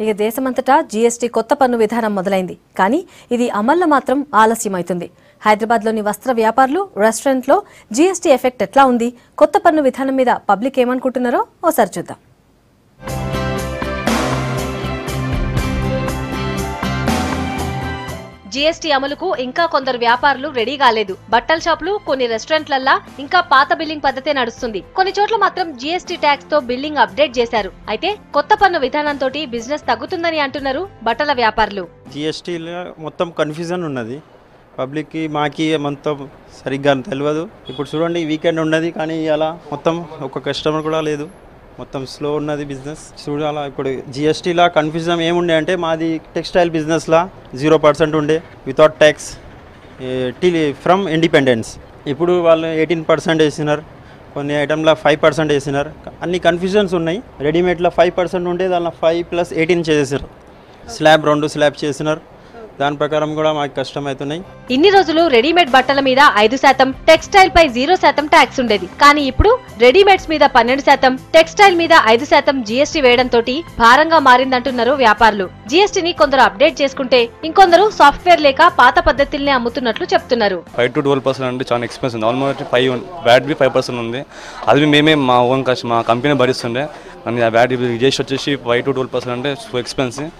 ఇక దేశమంతటా జీఎస్టీ కొత్త పన్ను విధానం మొదలైంది. కానీ ఇది అమల్లో మాత్రం ఆలస్యమవుతుంది. హైదరాబాద్లోని వస్త్ర వ్యాపారులు, రెస్టారెంట్లో జీఎస్టీ ఎఫెక్ట్ ఎట్లా ఉంది, కొత్త పన్ను విధానం మీద పబ్లిక్ ఏమనుకుంటున్నారో ఓసారి చూద్దాం. జీఎస్టీ అమలుకు ఇంకా కొందరు వ్యాపారులు రెడీ కాలేదు. బట్టల షాపులు, కొన్ని రెస్టారెంట్లల్లా ఇంకా పాత బిల్లింగ్ పద్ధతే నడుస్తుంది. కొన్ని చోట్ల మాత్రం జీఎస్టీ ట్యాక్స్ తో బిల్లింగ్ అప్డేట్ చేశారు. అయితే కొత్త పన్ను విధానంతో బిజినెస్ తగ్గుతుందని అంటున్నారు బట్టల వ్యాపారులు. జీఎస్టీలో మొత్తం కన్ఫ్యూజన్ ఉన్నది. పబ్లిక్కి మాకి మొత్తం సరిగ్గా తెలియదు. ఇప్పుడు చూడండి, వీకెండ్ ఉన్నది కానీ ఇలా మొత్తం ఒక కస్టమర్ కూడా లేదు. మొత్తం స్లో ఉన్నది బిజినెస్. చూడాలా ఇప్పుడు జిఎస్టీలా కన్ఫ్యూజన్ ఏముండే అంటే, మాది టెక్స్టైల్ బిజినెస్లా 0% ఉండే వితౌట్ ట్యాక్స్ ఫ్రమ్ ఇండిపెండెన్స్. ఇప్పుడు వాళ్ళు 18% వేసినారు, కొన్ని ఐటమ్లో 5% వేసినారు. అన్ని కన్ఫ్యూజన్స్ ఉన్నాయి. రెడీమేడ్లో 5% ఉంటే దానిలో 5+18 చేసేసారు. స్లాబ్ 2 స్లాబ్ చేసినారు. దాని ప్రకారం కూడా మాకు కష్టం అవుతున్నాయి. ఇన్ని రోజులు రెడీమేడ్ బట్టల మీద 5%, టెక్స్టైల్ పై 0% ట్యాక్స్ ఉండేది. కానీ ఇప్పుడు రెడీమేడ్స్ మీద 12%, టెక్స్టైల్ మీద 5% జీఎస్టీ వేయడంతో భారంగా మారిందంటున్నారు వ్యాపారులు. జీఎస్టీని కొందరు అప్డేట్ చేసుకుంటే, ఇంకొందరు సాఫ్ట్వేర్ లేక పాత పద్ధతుల్ని అమ్ముతున్నట్లు చెప్తున్నారు. 5 to 12% అంటే చాలా ఎక్స్పెన్సివ్. ఆల్మోస్ట్ 5% ఉంది. అది మేమే మా ఓన్ మా కంపెనీ భరిస్తుండే. కానీ ఆ వ్యాట్ జీఎస్టీ వచ్చేసి 5 to 12% అంటే సో ఎక్స్పెన్సివ్.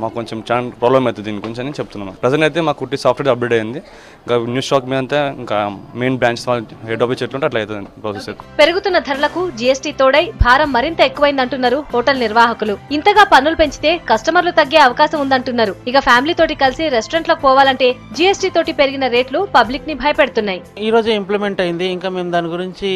మాకు కొంచెం చాలా ప్రాబ్లం అవుతుంది దీని గురించి అని చెప్తున్నాం. ప్రజెంట్ అయితే మాకు కుట్టి సాఫ్ట్వేర్ అప్డేట్ అయింది. ఇంకా న్యూ స్టాక్ మీద అంతా ఇంకా మెయిన్ బ్రాంచ్ హెడ్ ఆఫీస్ ఎట్లుంటే అట్లా అవుతుంది ప్రాసెస్. పెరుగుతున్న ధరలకు జీఎస్టీ తోడై భారం మరింత ఎక్కువైందంటున్నారు హోటల్ నిర్వాహకులు. ఇంతగా పన్నులు పెంచితే కస్టమర్లు తగ్గే అవకాశం ఉందంటున్నారు. ఇక ఫ్యామిలీ తోటి కలిసి రెస్టారెంట్లకు పోవాలంటే జీఎస్టీ తోటి పెరిగిన రేట్లు పబ్లిక్ ని భయపెడుతున్నాయి. ఈ రోజే ఇంప్లిమెంట్ అయింది. ఇంకా మేము దాని గురించి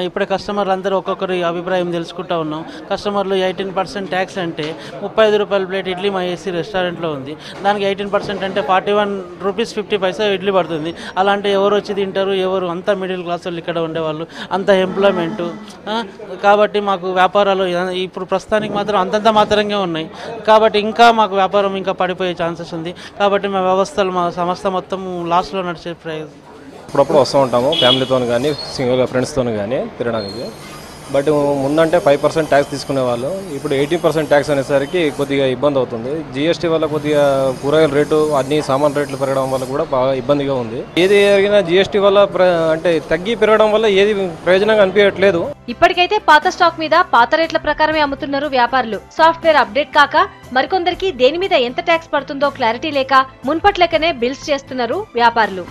ఇప్పుడే కస్టమర్లు అందరూ ఒక్కొక్కరి అభిప్రాయం తెలుసుకుంటా ఉన్నాం. కస్టమర్లు 18% ట్యాక్స్ అంటే 35 రూపాయల ప్లేట్ ఇడ్లీ మా ఏసీ రెస్టారెంట్లో ఉంది. దానికి 18% అంటే 41 రూపీస్ 50 పైసా ఇడ్లీ పడుతుంది. అలాంటి ఎవరు వచ్చి తింటారు? ఎవరు? అంతా మిడిల్ క్లాస్ వాళ్ళు ఇక్కడ ఉండేవాళ్ళు, అంత ఎంప్లాయ్మెంట్. కాబట్టి మాకు వ్యాపారాలు ఇప్పుడు ప్రస్తుతానికి మాత్రం అంతంత మాత్రంగా ఉన్నాయి. కాబట్టి ఇంకా మాకు వ్యాపారం ఇంకా పడిపోయే ఛాన్సెస్ ఉంది. కాబట్టి మా వ్యవస్థలు, మా సంస్థ మొత్తం లాస్ట్లో నడిచే ప్రయత్నం. అప్పుడప్పుడు వస్తూ ఉంటాము ఫ్యామిలీతో కానీ సింగిల్గా ఫ్రెండ్స్తో కానీ తినడానికి. బట్ ముందంటే 5% ట్యాక్స్ తీసుకునేవాళ్ళు. ఇప్పుడు 18% ట్యాక్స్ అనేసరికి కొద్దిగా ఇబ్బంది అవుతుంది. జీఎస్టీ వల్ల కొద్దిగా కూరగాయల రేటు, అన్ని సామాన్ రేట్లు పెరగడం వల్ల కూడా బాగా ఇబ్బందిగా ఉంది. ఏది జరిగినా జీఎస్టీ వల్ల అంటే తగ్గి పెరగడం వల్ల ఏది ప్రయోజనంగా అనిపించట్లేదు. ఇప్పటికైతే పాత స్టాక్ మీద పాత రేట్ల ప్రకారమే అమ్ముతున్నారు వ్యాపారులు. సాఫ్ట్వేర్ అప్డేట్ కాక మరికొందరికి దేని మీద ఎంత ట్యాక్స్ పడుతుందో క్లారిటీ లేక మున్పట్లెక్కనే బిల్స్ చేస్తున్నారు వ్యాపారులు.